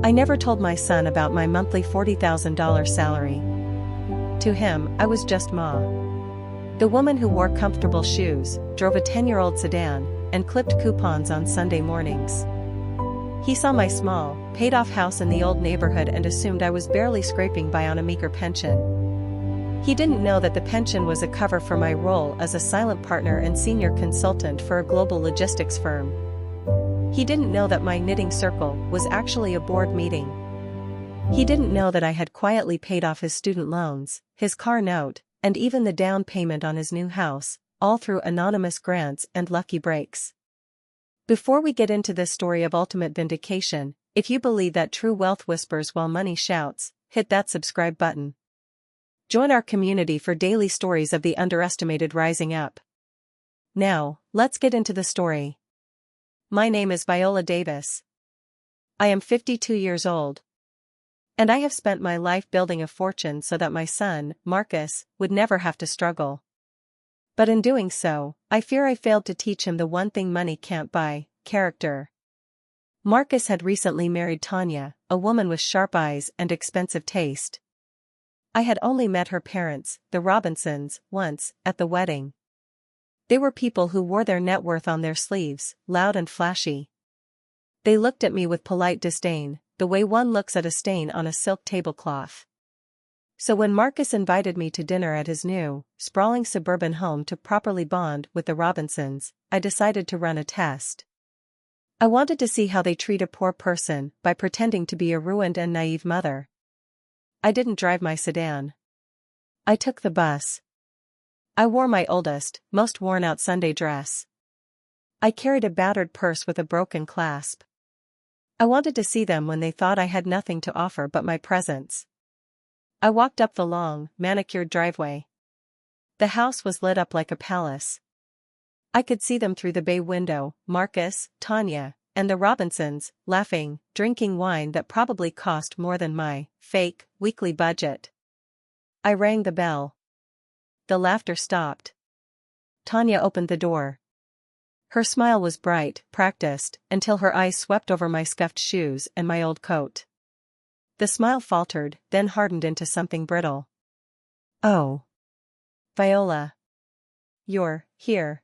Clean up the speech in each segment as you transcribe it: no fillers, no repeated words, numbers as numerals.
I never told my son about my monthly $40,000 salary. To him, I was just Ma. The woman who wore comfortable shoes, drove a 10-year-old sedan, and clipped coupons on Sunday mornings. He saw my small, paid-off house in the old neighborhood and assumed I was barely scraping by on a meager pension. He didn't know that the pension was a cover for my role as a silent partner and senior consultant for a global logistics firm. He didn't know that my knitting circle was actually a board meeting. He didn't know that I had quietly paid off his student loans, his car note, and even the down payment on his new house, all through anonymous grants and lucky breaks. Before we get into this story of ultimate vindication, if you believe that true wealth whispers while money shouts, hit that subscribe button. Join our community for daily stories of the underestimated rising up. Now, let's get into the story. My name is Viola Davis. I am 52 years old. And I have spent my life building a fortune so that my son, Marcus, would never have to struggle. But in doing so, I fear I failed to teach him the one thing money can't buy: character. Marcus had recently married Tanya, a woman with sharp eyes and expensive taste. I had only met her parents, the Robinsons, once, at the wedding. They were people who wore their net worth on their sleeves, loud and flashy. They looked at me with polite disdain, the way one looks at a stain on a silk tablecloth. So when Marcus invited me to dinner at his new, sprawling suburban home to properly bond with the Robinsons, I decided to run a test. I wanted to see how they treat a poor person by pretending to be a ruined and naive mother. I didn't drive my sedan. I took the bus. I wore my oldest, most worn-out Sunday dress. I carried a battered purse with a broken clasp. I wanted to see them when they thought I had nothing to offer but my presence. I walked up the long, manicured driveway. The house was lit up like a palace. I could see them through the bay window, Marcus, Tanya, and the Robinsons, laughing, drinking wine that probably cost more than my fake, weekly budget. I rang the bell. The laughter stopped. Tanya opened the door. Her smile was bright, practiced, until her eyes swept over my scuffed shoes and my old coat. The smile faltered, then hardened into something brittle. "Oh. Viola. You're here."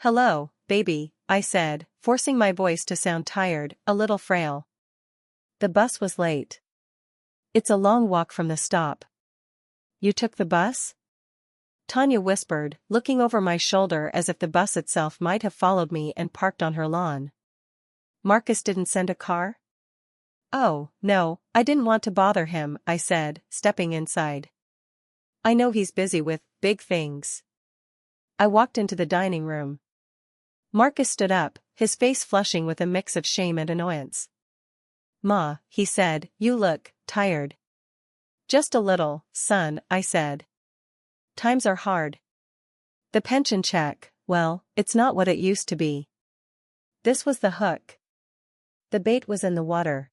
"Hello, baby," I said, forcing my voice to sound tired, a little frail. "The bus was late. It's a long walk from the stop." "You took the bus?" Tanya whispered, looking over my shoulder as if the bus itself might have followed me and parked on her lawn. "Marcus didn't send a car?" "Oh, no, I didn't want to bother him," I said, stepping inside. "I know he's busy with big things." I walked into the dining room. Marcus stood up, his face flushing with a mix of shame and annoyance. "Ma," he said, "you look tired." "Just a little, son," I said. "Times are hard. The pension check, well, it's not what it used to be." This was the hook. The bait was in the water.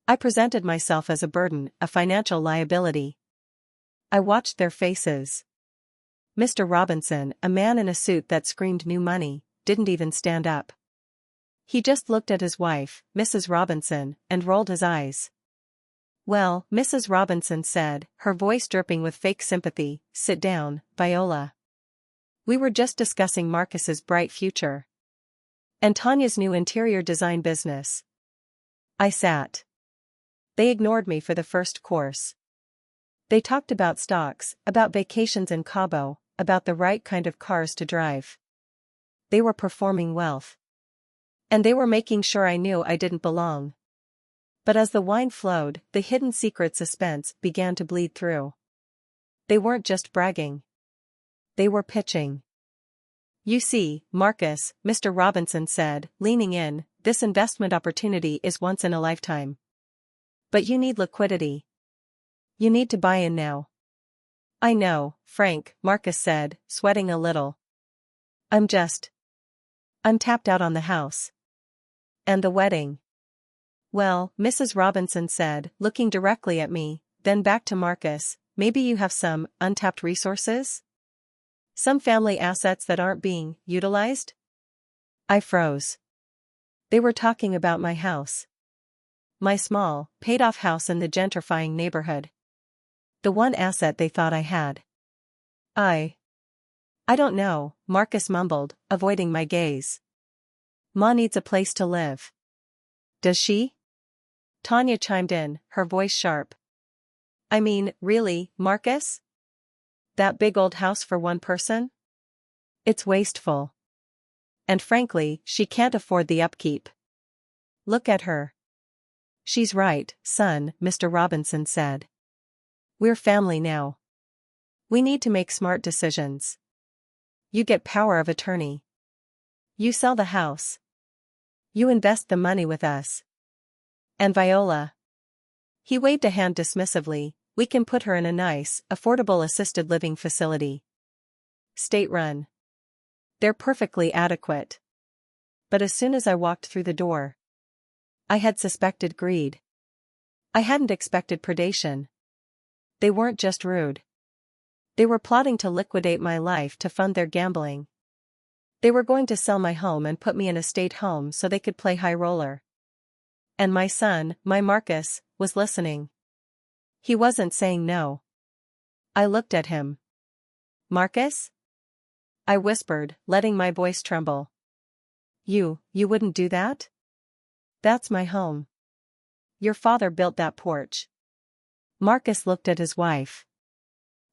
I presented myself as a burden, a financial liability. I watched their faces. Mr. Robinson, a man in a suit that screamed new money, didn't even stand up. He just looked at his wife, Mrs. Robinson, and rolled his eyes. "Well," Mrs. Robinson said, her voice dripping with fake sympathy, "sit down, Viola. We were just discussing Marcus's bright future. And Tanya's new interior design business." I sat. They ignored me for the first course. They talked about stocks, about vacations in Cabo, about the right kind of cars to drive. They were performing wealth. And they were making sure I knew I didn't belong. But as the wine flowed, the hidden secret suspense began to bleed through. They weren't just bragging. They were pitching. "You see, Marcus," Mr. Robinson said, leaning in, "this investment opportunity is once in a lifetime. But you need liquidity. You need to buy in now." "I know, Frank," Marcus said, sweating a little. I'm tapped out on the house. And the wedding." "Well," Mrs. Robinson said, looking directly at me, then back to Marcus, "maybe you have some untapped resources? Some family assets that aren't being utilized?" I froze. They were talking about my house. my small, paid-off house in the gentrifying neighborhood. The one asset they thought I had. I don't know, Marcus mumbled, avoiding my gaze. Ma needs a place to live. Does she? Tanya chimed in, her voice sharp. I mean, really, Marcus? That big old house for one person? It's wasteful. And frankly, she can't afford the upkeep. Look at her. She's right, son, Mr. Robinson said. We're family now. We need to make smart decisions. You get power of attorney. You sell the house. You invest the money with us. And Viola. He waved a hand dismissively, we can put her in a nice, affordable assisted living facility. State-run. They're perfectly adequate. But as soon as I walked through the door, I had suspected greed. I hadn't expected predation. They weren't just rude. They were plotting to liquidate my life to fund their gambling. They were going to sell my home and put me in a state home so they could play high roller. And my son, my Marcus, was listening. He wasn't saying no. I looked at him. Marcus? I whispered, letting my voice tremble. You wouldn't do that? That's my home. Your father built that porch. Marcus looked at his wife.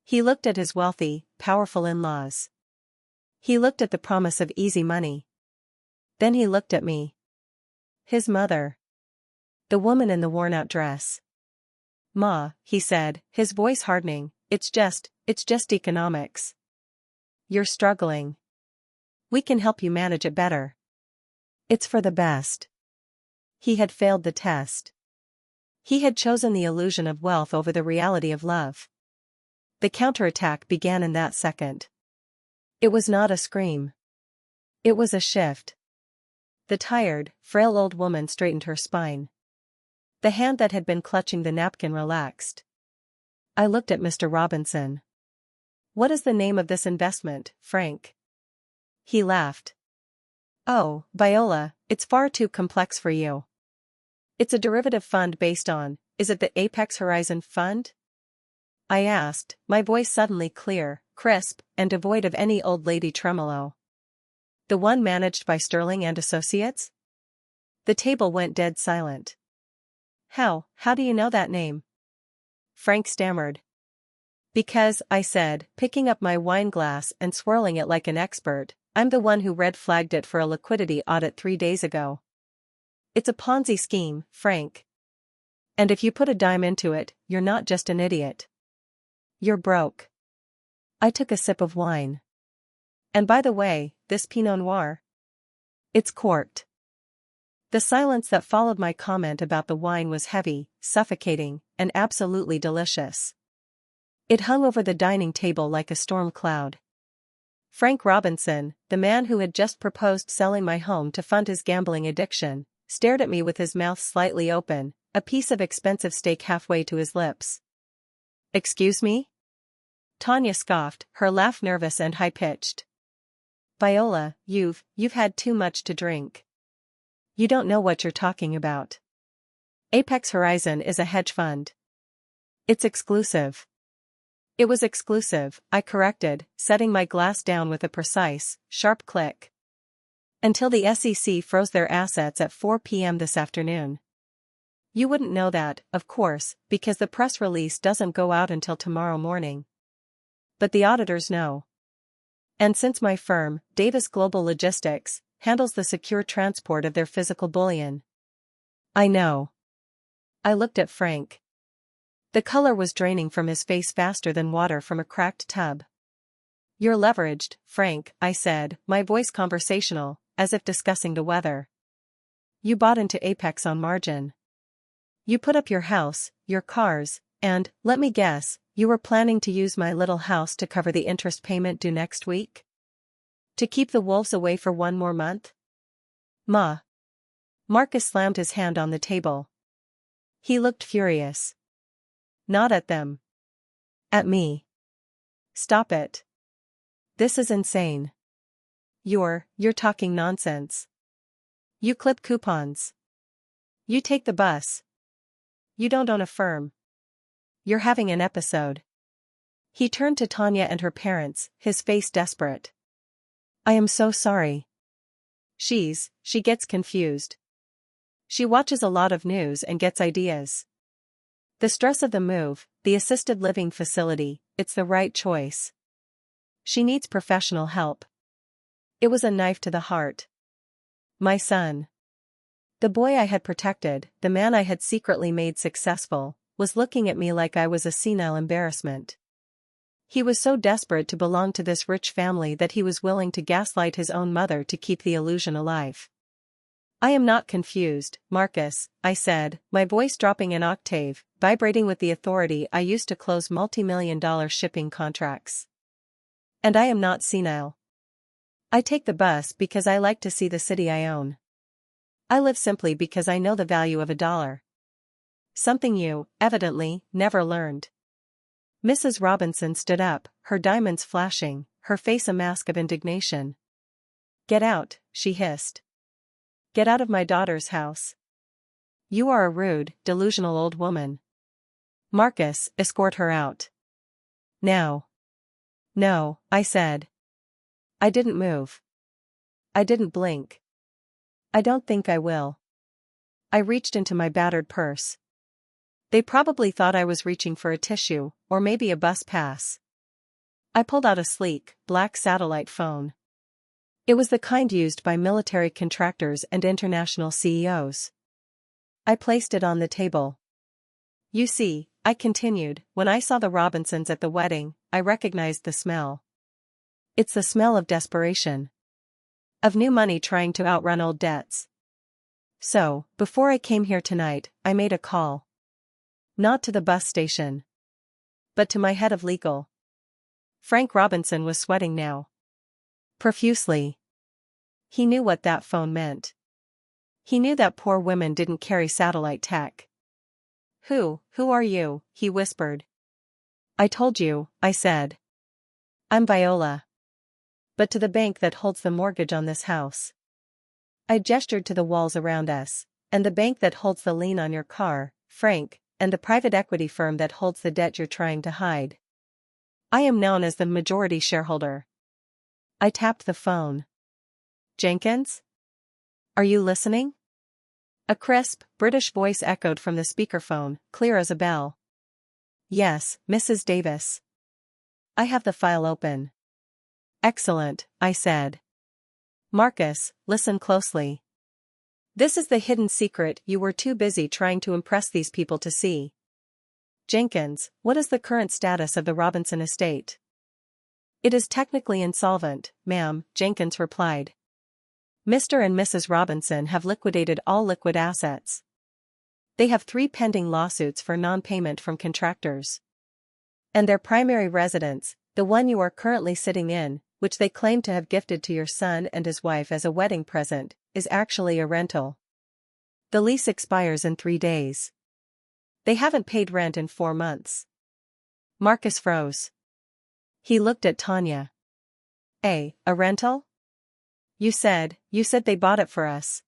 He looked at his wealthy, powerful in-laws. He looked at the promise of easy money. Then he looked at me. His mother. The woman in the worn-out dress. Ma, he said, his voice hardening, it's just economics. You're struggling. We can help you manage it better. It's for the best. He had failed the test. He had chosen the illusion of wealth over the reality of love. The counterattack began in that second. It was not a scream. It was a shift. The tired, frail old woman straightened her spine. The hand that had been clutching the napkin relaxed. I looked at Mr. Robinson. What is the name of this investment, Frank? He laughed. Oh, Viola, it's far too complex for you. It's a derivative fund based on, is it the Apex Horizon Fund? I asked, my voice suddenly clear, crisp, and devoid of any old lady tremolo. The one managed by Sterling and Associates? The table went dead silent. How do you know that name? Frank stammered. Because, I said, picking up my wine glass and swirling it like an expert, I'm the one who red flagged it for a liquidity audit 3 days ago. It's a Ponzi scheme, Frank. And if you put a dime into it, you're not just an idiot. You're broke. I took a sip of wine. And by the way, this Pinot Noir? It's corked. The silence that followed my comment about the wine was heavy, suffocating, and absolutely delicious. It hung over the dining table like a storm cloud. Frank Robinson, the man who had just proposed selling my home to fund his gambling addiction, stared at me with his mouth slightly open, a piece of expensive steak halfway to his lips. Excuse me? Tanya scoffed, her laugh nervous and high-pitched. Viola, you've had too much to drink. You don't know what you're talking about. Apex Horizon is a hedge fund. It's exclusive. It was exclusive, I corrected, setting my glass down with a precise, sharp click. Until the SEC froze their assets at 4 p.m. this afternoon. You wouldn't know that, of course, because the press release doesn't go out until tomorrow morning. But the auditors know. And since my firm, Davis Global Logistics, handles the secure transport of their physical bullion. I know. I looked at Frank. The color was draining from his face faster than water from a cracked tub. You're leveraged, Frank, I said, my voice conversational, as if discussing the weather. You bought into Apex on margin. You put up your house, your cars, and, let me guess, you were planning to use my little house to cover the interest payment due next week? To keep the wolves away for 1 more month? Ma. Marcus slammed his hand on the table. He looked furious. Not at them. At me. Stop it. This is insane. You're talking nonsense. You clip coupons. You take the bus, You don't own a firm. You're having an episode. He turned to Tanya and her parents, his face desperate. I am so sorry. She gets confused. She watches a lot of news and gets ideas. The stress of the move, the assisted living facility, it's the right choice. She needs professional help. It was a knife to the heart. My son. The boy I had protected, the man I had secretly made successful, was looking at me like I was a senile embarrassment. He was so desperate to belong to this rich family that he was willing to gaslight his own mother to keep the illusion alive. I am not confused, Marcus, I said, my voice dropping an octave, vibrating with the authority I used to close multi-million-dollar shipping contracts. And I am not senile. I take the bus because I like to see the city I own. I live simply because I know the value of $1. Something you, evidently, never learned. Mrs. Robinson stood up, her diamonds flashing, her face a mask of indignation. Get out, she hissed. Get out of my daughter's house. You are a rude, delusional old woman. Marcus, escort her out. Now. No, I said. I didn't move. I didn't blink. I don't think I will. I reached into my battered purse. They probably thought I was reaching for a tissue, or maybe a bus pass. I pulled out a sleek, black satellite phone. It was the kind used by military contractors and international CEOs. I placed it on the table. You see, I continued, when I saw the Robinsons at the wedding, I recognized the smell. It's the smell of desperation. Of new money trying to outrun old debts. So, before I came here tonight, I made a call. Not to the bus station. But to my head of legal. Frank Robinson was sweating now. Profusely. He knew what that phone meant. He knew that poor women didn't carry satellite tech. Who are you? He whispered. I told you, I said. I'm Viola. But to the bank that holds the mortgage on this house. I gestured to the walls around us, and the bank that holds the lien on your car, Frank, and the private equity firm that holds the debt you're trying to hide. I am known as the majority shareholder. I tapped the phone. Jenkins? Are you listening? A crisp, British voice echoed from the speakerphone, clear as a bell. Yes, Mrs. Davis. I have the file open. Excellent, I said. Marcus, listen closely. This is the hidden secret you were too busy trying to impress these people to see. Jenkins, what is the current status of the Robinson estate? It is technically insolvent, ma'am, Jenkins replied. Mr. and Mrs. Robinson have liquidated all liquid assets. They have 3 pending lawsuits for non-payment from contractors. And their primary residence, the one you are currently sitting in, which they claim to have gifted to your son and his wife as a wedding present, is actually a rental. The lease expires in 3 days. They haven't paid rent in 4 months. Marcus froze. He looked at Tanya. A rental? You said they bought it for us.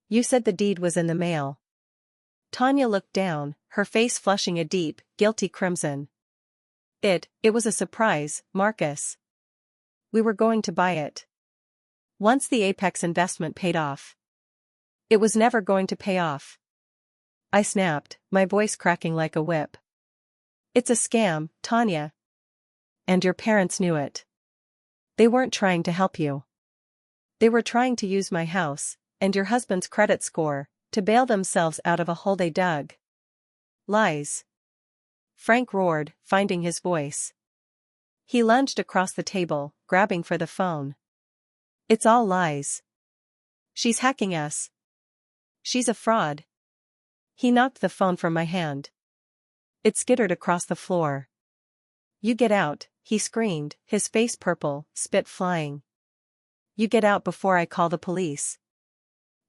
You said the deed was in the mail. Tanya looked down, her face flushing a deep, guilty crimson. It was a surprise, Marcus. We were going to buy it. Once the Apex investment paid off. It was never going to pay off. I snapped, my voice cracking like a whip. It's a scam, Tanya. And your parents knew it. They weren't trying to help you. They were trying to use my house, and your husband's credit score, to bail themselves out of a hole they dug. Lies. Frank roared, finding his voice. He lunged across the table, grabbing for the phone. It's all lies. She's hacking us. She's a fraud. He knocked the phone from my hand. It skittered across the floor. You get out, he screamed, his face purple, spit flying. You get out before I call the police.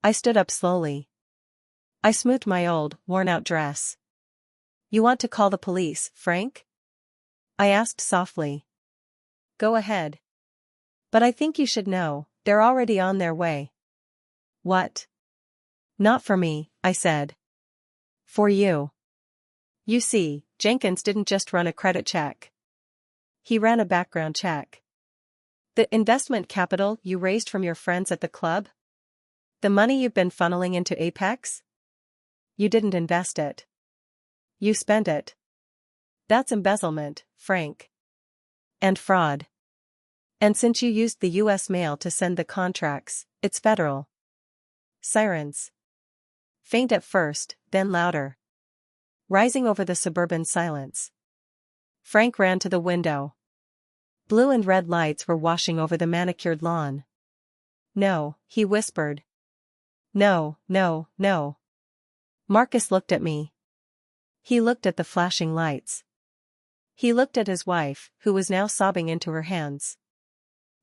I stood up slowly. I smoothed my old, worn-out dress. You want to call the police, Frank? I asked softly. Go ahead. But I think you should know, they're already on their way. What? Not for me, I said. For you. You see, Jenkins didn't just run a credit check. He ran a background check. The investment capital you raised from your friends at the club? The money you've been funneling into Apex? You didn't invest it. You spent it. That's embezzlement, Frank. And fraud. And since you used the U.S. mail to send the contracts, it's federal. Sirens. Faint at first, then louder. Rising over the suburban silence. Frank ran to the window. Blue and red lights were washing over the manicured lawn. No, he whispered. No, no, no. Marcus looked at me. He looked at the flashing lights. He looked at his wife, who was now sobbing into her hands.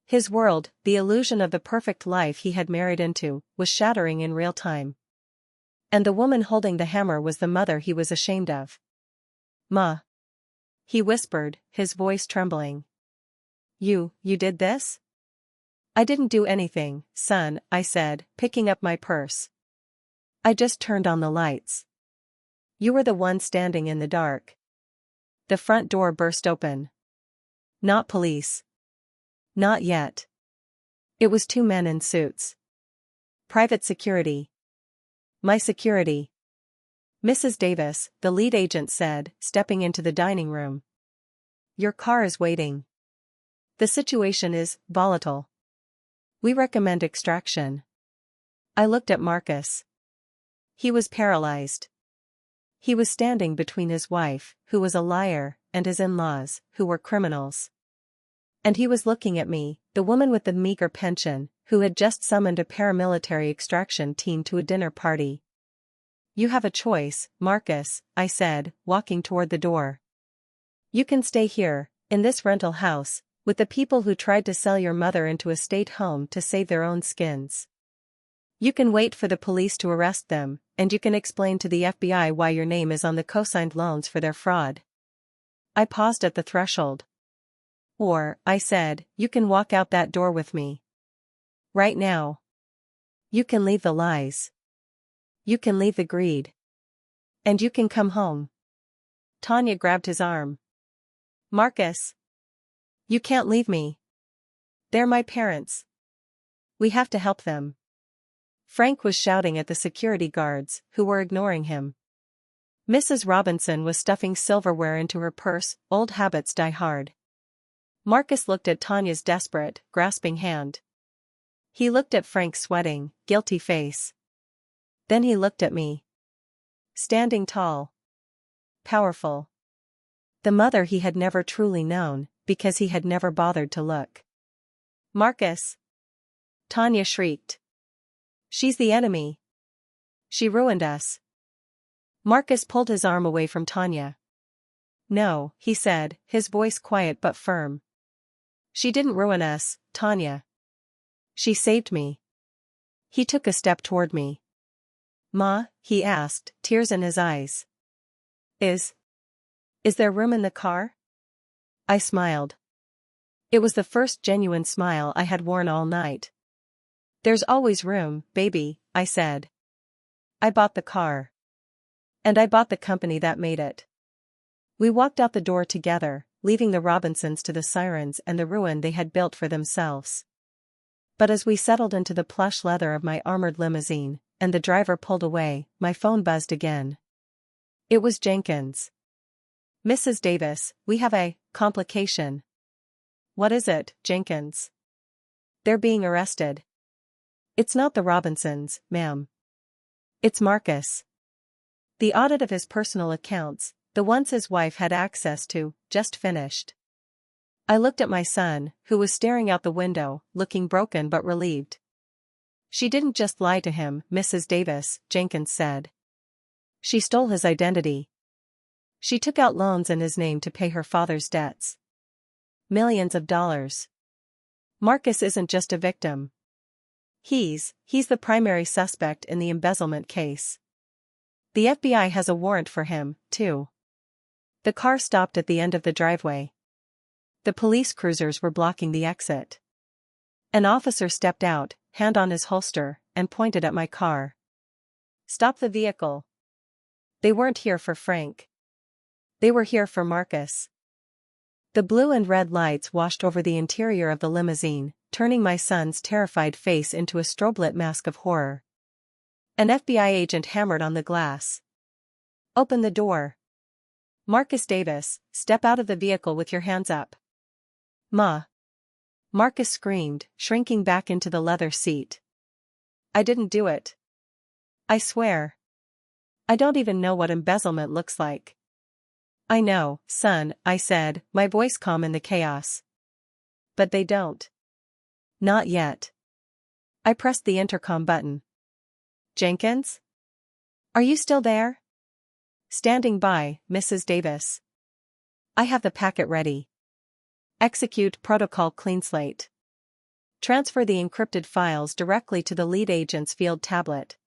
His world, the illusion of the perfect life he had married into, was shattering in real time. And the woman holding the hammer was the mother he was ashamed of. Ma. He whispered, his voice trembling. You did this? I didn't do anything, son, I said, picking up my purse. I just turned on the lights. You were the one standing in the dark. The front door burst open. Not police. Not yet. It was two men in suits. Private security. My security. Mrs. Davis, the lead agent said, stepping into the dining room. Your car is waiting. The situation is volatile. We recommend extraction. I looked at Marcus. He was paralyzed. He was standing between his wife, who was a liar, and his in-laws, who were criminals. And he was looking at me, the woman with the meager pension, who had just summoned a paramilitary extraction team to a dinner party. You have a choice, Marcus, I said, walking toward the door. You can stay here, in this rental house, with the people who tried to sell your mother into a state home to save their own skins. You can wait for the police to arrest them, and you can explain to the FBI why your name is on the co-signed loans for their fraud. I paused at the threshold. Or, I said, you can walk out that door with me. Right now. You can leave the lies. You can leave the greed. And you can come home. Tanya grabbed his arm. Marcus. You can't leave me. They're my parents. We have to help them. Frank was shouting at the security guards, who were ignoring him. Mrs. Robinson was stuffing silverware into her purse. Old habits die hard. Marcus looked at Tanya's desperate, grasping hand. He looked at Frank's sweating, guilty face. Then he looked at me. Standing tall. Powerful. The mother he had never truly known, because he had never bothered to look. Marcus. Tanya shrieked. She's the enemy. She ruined us. Marcus pulled his arm away from Tanya. No, he said, his voice quiet but firm. She didn't ruin us, Tanya. She saved me. He took a step toward me. Ma, he asked, tears in his eyes. Is there room in the car? I smiled. It was the first genuine smile I had worn all night. There's always room, baby, I said. I bought the car. And I bought the company that made it. We walked out the door together, leaving the Robinsons to the sirens and the ruin they had built for themselves. But as we settled into the plush leather of my armored limousine, and the driver pulled away, my phone buzzed again. It was Jenkins. Mrs. Davis, we have a complication. What is it, Jenkins? They're being arrested. It's not the Robinsons, ma'am. It's Marcus. The audit of his personal accounts, the ones his wife had access to, just finished. I looked at my son, who was staring out the window, looking broken but relieved. She didn't just lie to him, Mrs. Davis, Jenkins said. She stole his identity. She took out loans in his name to pay her father's debts. Millions of dollars. Marcus isn't just a victim. He's the primary suspect in the embezzlement case. The FBI has a warrant for him, too. The car stopped at the end of the driveway. The police cruisers were blocking the exit. An officer stepped out, hand on his holster, and pointed at my car. Stop the vehicle. They weren't here for Frank. They were here for Marcus. The blue and red lights washed over the interior of the limousine, turning my son's terrified face into a strobe-lit mask of horror. An FBI agent hammered on the glass. "Open the door. Marcus Davis, step out of the vehicle with your hands up." "Ma!" Marcus screamed, shrinking back into the leather seat. "I didn't do it. I swear. I don't even know what embezzlement looks like." "I know, son," I said, my voice calm in the chaos. "But they don't. Not yet." I pressed the intercom button. "Jenkins? Are you still there?" "Standing by, Mrs. Davis." "I have the packet ready." "Execute protocol clean slate. Transfer the encrypted files directly to the lead agent's field tablet.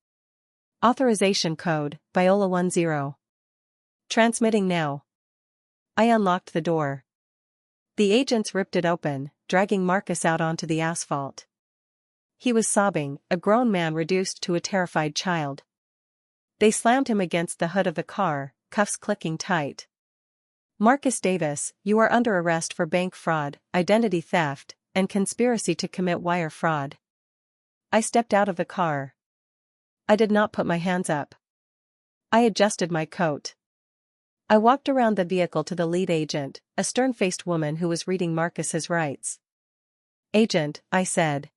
Authorization code, Viola 10. Transmitting now." I unlocked the door. The agents ripped it open, dragging Marcus out onto the asphalt. He was sobbing, a grown man reduced to a terrified child. They slammed him against the hood of the car, cuffs clicking tight. "Marcus Davis, you are under arrest for bank fraud, identity theft, and conspiracy to commit wire fraud." I stepped out of the car. I did not put my hands up. I adjusted my coat. I walked around the vehicle to the lead agent, a stern-faced woman who was reading Marcus his rights. "Agent," I said.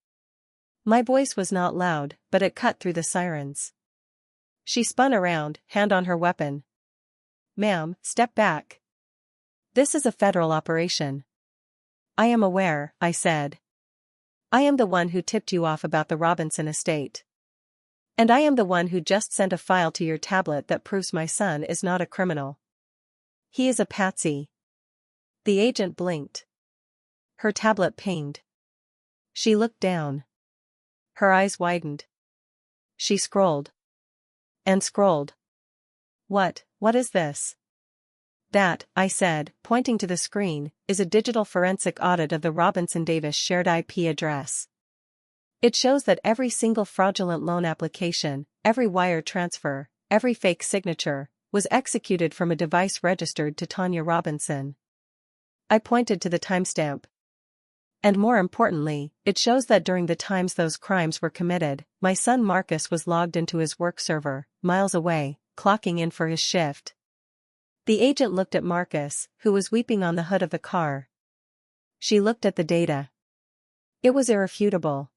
My voice was not loud, but it cut through the sirens. She spun around, hand on her weapon. "Ma'am, step back. This is a federal operation." "I am aware," I said. "I am the one who tipped you off about the Robinson estate. And I am the one who just sent a file to your tablet that proves my son is not a criminal. He is a patsy." The agent blinked. Her tablet pinged. She looked down. Her eyes widened. She scrolled. And scrolled. What is this?" "That," I said, pointing to the screen, "is a digital forensic audit of the Robinson Davis shared IP address. It shows that every single fraudulent loan application, every wire transfer, every fake signature, was executed from a device registered to Tanya Robinson." I pointed to the timestamp. "And more importantly, it shows that during the times those crimes were committed, my son Marcus was logged into his work server, miles away, clocking in for his shift." The agent looked at Marcus, who was weeping on the hood of the car. She looked at the data. It was irrefutable.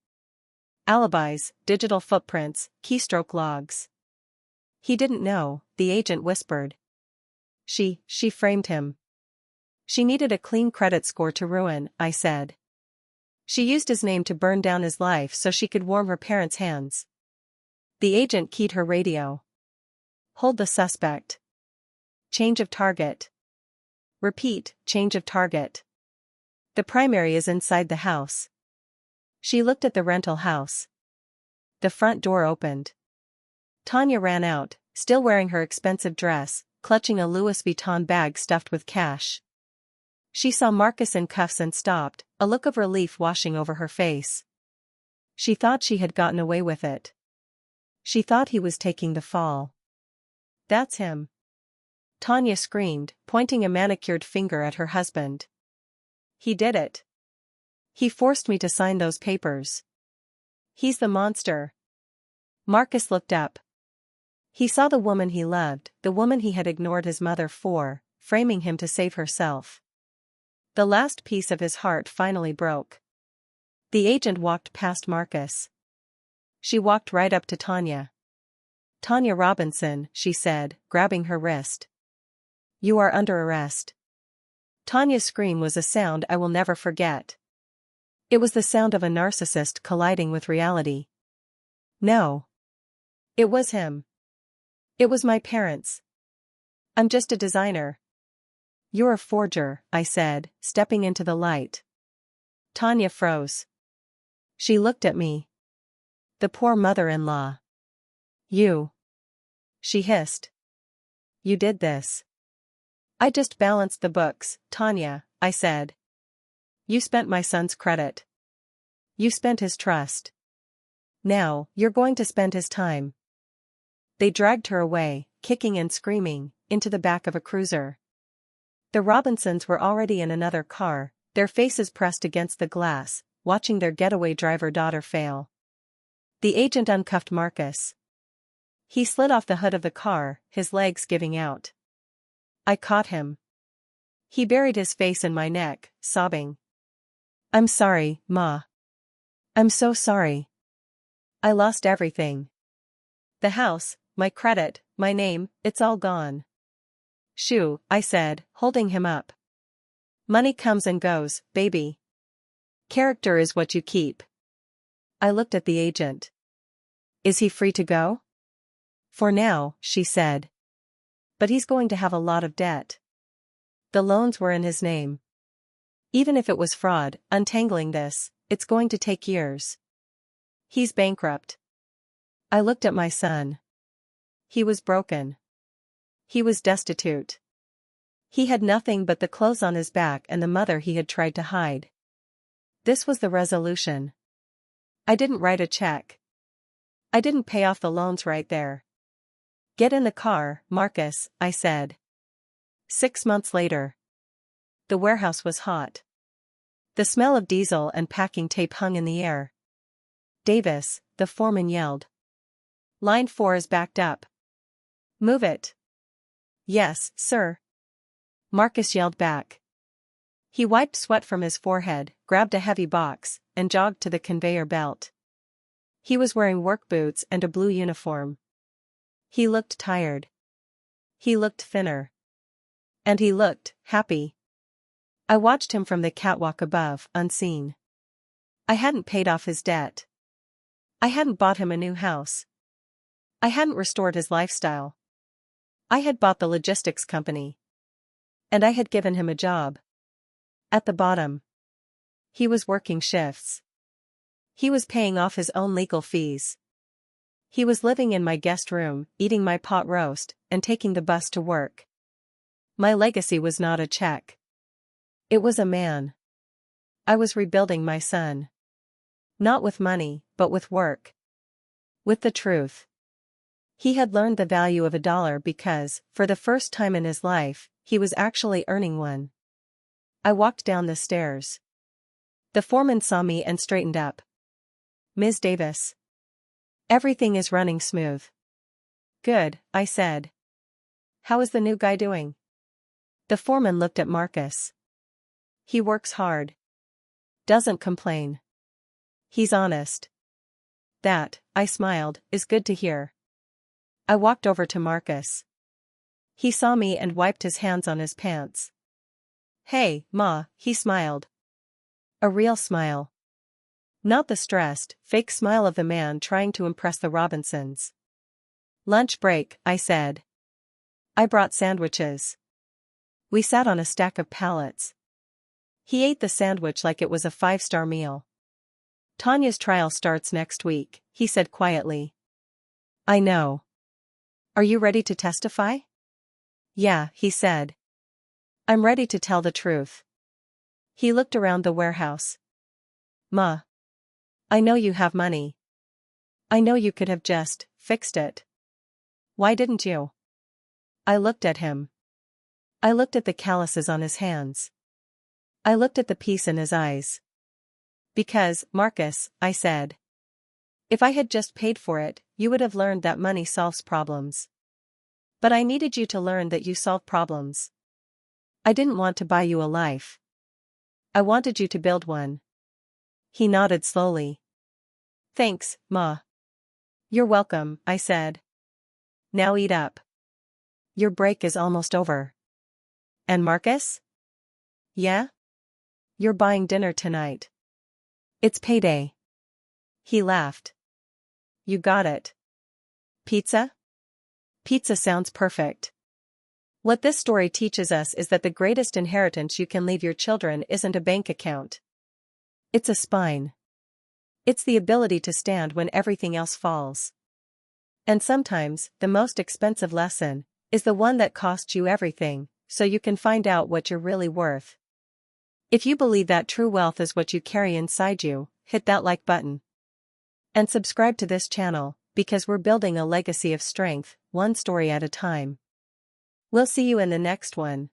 Alibis, digital footprints, keystroke logs. "He didn't know," the agent whispered. She framed him. She needed a clean credit score to ruin," I said. "She used his name to burn down his life so she could warm her parents' hands." The agent keyed her radio. "Hold the suspect. Change of target. Repeat, change of target. The primary is inside the house." She looked at the rental house. The front door opened. Tanya ran out, still wearing her expensive dress, clutching a Louis Vuitton bag stuffed with cash. She saw Marcus in cuffs and stopped, a look of relief washing over her face. She thought she had gotten away with it. She thought he was taking the fall. "That's him!" Tanya screamed, pointing a manicured finger at her husband. "He did it. He forced me to sign those papers. He's the monster." Marcus looked up. He saw the woman he loved, the woman he had ignored his mother for, framing him to save herself. The last piece of his heart finally broke. The agent walked past Marcus. She walked right up to Tanya. "Tanya Robinson," she said, grabbing her wrist. "You are under arrest." Tanya's scream was a sound I will never forget. It was the sound of a narcissist colliding with reality. No. It was him. It was my parents. "I'm just a designer." "You're a forger," I said, stepping into the light. Tanya froze. She looked at me. The poor mother-in-law. "You." She hissed. "You did this." "I just balanced the books, Tanya," I said. "You spent my son's credit. You spent his trust. Now, you're going to spend his time." They dragged her away, kicking and screaming, into the back of a cruiser. The Robinsons were already in another car, their faces pressed against the glass, watching their getaway driver daughter fail. The agent uncuffed Marcus. He slid off the hood of the car, his legs giving out. I caught him. He buried his face in my neck, sobbing. I'm sorry, Ma. I'm so sorry. I lost everything. The house, my credit, my name, it's all gone. Shoo, I said, holding him up. Money comes and goes, baby. Character is what you keep. I looked at the agent. Is he free to go? For now, she said. But he's going to have a lot of debt. The loans were in his name. Even if it was fraud, untangling this, it's going to take years. He's bankrupt. I looked at my son. He was broken. He was destitute. He had nothing but the clothes on his back and the mother he had tried to hide. This was the resolution. I didn't write a check. I didn't pay off the loans right there. Get in the car, Marcus, I said. 6 months later. The warehouse was hot. The smell of diesel and packing tape hung in the air. Davis, the foreman yelled. Line 4 is backed up. Move it. Yes, sir. Marcus yelled back. He wiped sweat from his forehead, grabbed a heavy box, and jogged to the conveyor belt. He was wearing work boots and a blue uniform. He looked tired. He looked thinner. And he looked happy. I watched him from the catwalk above, unseen. I hadn't paid off his debt. I hadn't bought him a new house. I hadn't restored his lifestyle. I had bought the logistics company. And I had given him a job. At the bottom. He was working shifts. He was paying off his own legal fees. He was living in my guest room, eating my pot roast, and taking the bus to work. My legacy was not a check. It was a man. I was rebuilding my son. Not with money, but with work. With the truth. He had learned the value of $1 because, for the first time in his life, he was actually earning one. I walked down the stairs. The foreman saw me and straightened up. Ms. Davis. Everything is running smooth. Good, I said. How is the new guy doing? The foreman looked at Marcus. He works hard. Doesn't complain. He's honest. That, I smiled, is good to hear. I walked over to Marcus. He saw me and wiped his hands on his pants. Hey, Ma, he smiled. A real smile. Not the stressed, fake smile of the man trying to impress the Robinsons. Lunch break, I said. I brought sandwiches. We sat on a stack of pallets. He ate the sandwich like it was a 5-star meal. Tanya's trial starts next week, he said quietly. I know. Are you ready to testify? Yeah, he said. I'm ready to tell the truth. He looked around the warehouse. Ma. I know you have money. I know you could have just fixed it. Why didn't you? I looked at him. I looked at the calluses on his hands. I looked at the peace in his eyes. Because, Marcus, I said. If I had just paid for it, you would have learned that money solves problems. But I needed you to learn that you solve problems. I didn't want to buy you a life. I wanted you to build one. He nodded slowly. Thanks, Ma. You're welcome, I said. Now eat up. Your break is almost over. And Marcus? Yeah? You're buying dinner tonight. It's payday. He laughed. You got it. Pizza? Pizza sounds perfect. What this story teaches us is that the greatest inheritance you can leave your children isn't a bank account. It's a spine. It's the ability to stand when everything else falls. And sometimes, the most expensive lesson is the one that costs you everything, so you can find out what you're really worth. If you believe that true wealth is what you carry inside you, hit that like button. And subscribe to this channel, because we're building a legacy of strength, one story at a time. We'll see you in the next one.